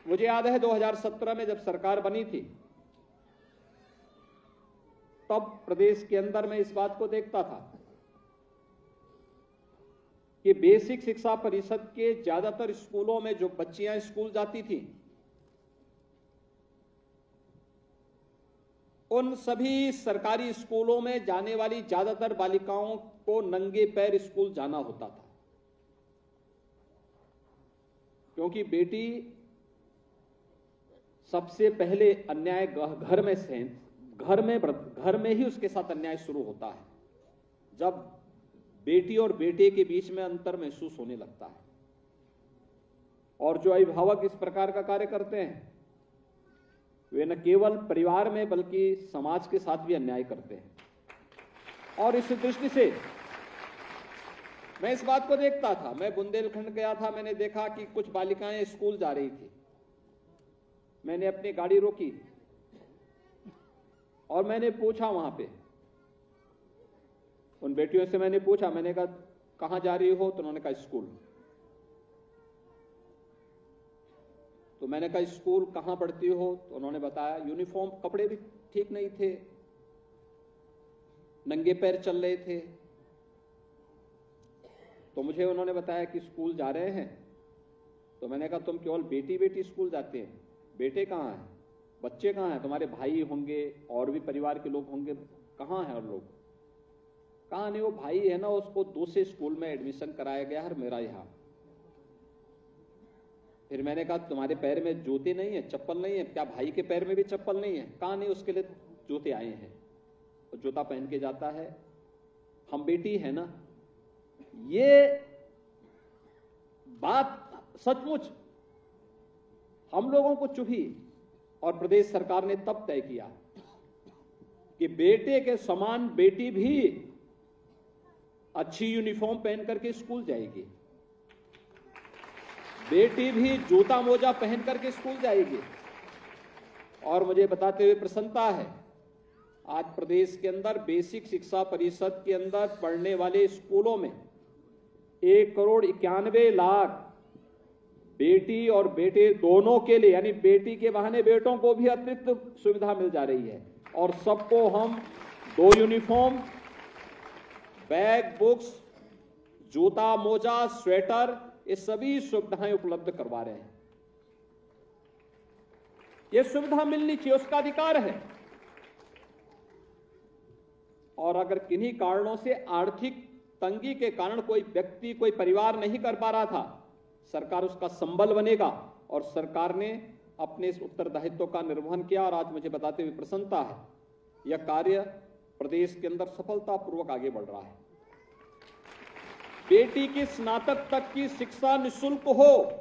मुझे याद है 2017 में जब सरकार बनी थी, तब प्रदेश के अंदर मैं इस बात को देखता था कि बेसिक शिक्षा परिषद के ज्यादातर स्कूलों में जो बच्चियां स्कूल जाती थी, उन सभी सरकारी स्कूलों में जाने वाली ज्यादातर बालिकाओं को नंगे पैर स्कूल जाना होता था, क्योंकि बेटी सबसे पहले अन्याय घर में ही उसके साथ अन्याय शुरू होता है, जब बेटी और बेटे के बीच में अंतर महसूस होने लगता है। और जो अभिभावक इस प्रकार का कार्य करते हैं, वे न केवल परिवार में बल्कि समाज के साथ भी अन्याय करते हैं। और इस दृष्टि से मैं इस बात को देखता था। मैं बुंदेलखंड गया था, मैंने देखा कि कुछ बालिकाएं स्कूल जा रही थी। मैंने अपनी गाड़ी रोकी और मैंने पूछा वहां पे उन बेटियों से, मैंने पूछा, मैंने कहा कहां जा रही हो? तो उन्होंने कहा स्कूल। तो मैंने कहा स्कूल कहां पढ़ती हो? तो उन्होंने बताया यूनिफॉर्म, कपड़े भी ठीक नहीं थे, नंगे पैर चल रहे थे। तो मुझे उन्होंने बताया कि स्कूल जा रहे हैं। तो मैंने कहा तुम केवल बेटी बेटी स्कूल जाते हैं, बेटे कहां हैं, बच्चे कहां हैं? तुम्हारे भाई होंगे और भी परिवार के लोग होंगे, कहां हैं और लोग? कहां नहीं, वो भाई है ना, उसको दूसरे स्कूल में एडमिशन कराया गया है मेरा यहां। फिर मैंने कहा तुम्हारे पैर में जूते नहीं है, चप्पल नहीं है क्या? भाई के पैर में भी चप्पल नहीं है? कहां नहीं, उसके लिए जूते आए हैं, तो जूता पहन के जाता है। हम बेटी है ना। ये बात सचमुच हम लोगों को चुभी और प्रदेश सरकार ने तब तय किया कि बेटे के समान बेटी भी अच्छी यूनिफॉर्म पहन करके स्कूल जाएगी, बेटी भी जूता मोजा पहन करके स्कूल जाएगी। और मुझे बताते हुए प्रसन्नता है, आज प्रदेश के अंदर बेसिक शिक्षा परिषद के अंदर पढ़ने वाले स्कूलों में 1,91,00,000 बेटी और बेटे दोनों के लिए, यानी बेटी के बहाने बेटों को भी अतिरिक्त सुविधा मिल जा रही है। और सबको हम 2 यूनिफॉर्म, बैग, बुक्स, जूता मोजा, स्वेटर, ये सभी सुविधाएं उपलब्ध करवा रहे हैं। ये सुविधा मिलनी चाहिए, उसका अधिकार है। और अगर किन्हीं कारणों से आर्थिक तंगी के कारण कोई व्यक्ति, कोई परिवार नहीं कर पा रहा था, सरकार उसका संबल बनेगा। और सरकार ने अपने इस उत्तरदायित्व का निर्वहन किया और आज मुझे बताते हुए प्रसन्नता है, यह कार्य प्रदेश के अंदर सफलतापूर्वक आगे बढ़ रहा है। बेटी की स्नातक तक की शिक्षा निःशुल्क हो,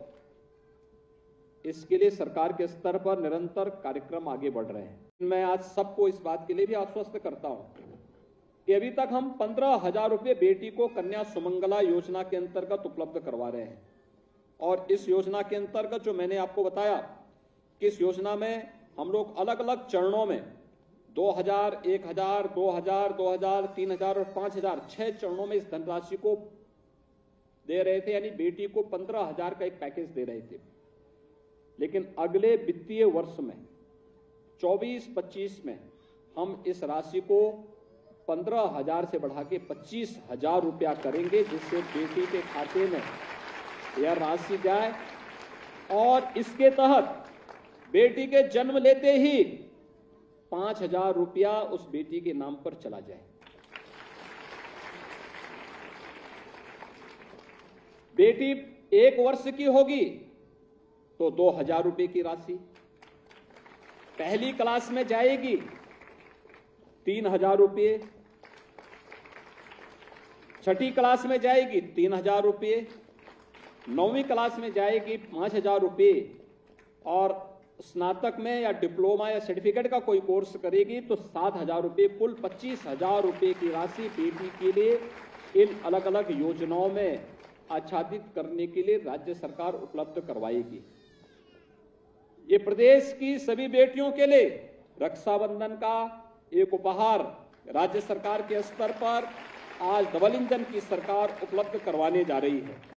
इसके लिए सरकार के स्तर पर निरंतर कार्यक्रम आगे बढ़ रहे हैं। मैं आज सबको इस बात के लिए भी आश्वस्त करता हूं कि अभी तक हम 15,000 रुपये बेटी को कन्या सुमंगला योजना के अंतर्गत उपलब्ध करवा रहे हैं। और इस योजना के अंतर्गत जो मैंने आपको बताया कि इस योजना में हम लोग अलग अलग चरणों में 2,000, 1,000, 2,000, 2,000, 3,000 और 5,000, 6 चरणों में इस धनराशि को दे रहे थे, यानी बेटी को 15,000 का एक पैकेज दे रहे थे। लेकिन अगले वित्तीय वर्ष में 24-25 में हम इस राशि को 15,000 से बढ़ा के 25,000 रुपया करेंगे, जिससे बेटी के खाते में यह राशि जाए और इसके तहत बेटी के जन्म लेते ही 5,000 रुपया उस बेटी के नाम पर चला जाए। बेटी 1 वर्ष की होगी तो 2,000 रुपये की राशि, पहली क्लास में जाएगी 3,000 रुपये, छठी क्लास में जाएगी 3,000 रुपये, 9वीं क्लास में जाएगी 5,000 रुपये, और स्नातक में या डिप्लोमा या सर्टिफिकेट का कोई कोर्स करेगी तो 7,000 रुपये, कुल 25,000 रुपये की राशि बेटी के लिए इन अलग अलग योजनाओं में आच्छादित करने के लिए राज्य सरकार उपलब्ध करवाएगी। ये प्रदेश की सभी बेटियों के लिए रक्षाबंधन का एक उपहार राज्य सरकार के स्तर पर आज डबल इंजन की सरकार उपलब्ध करवाने जा रही है।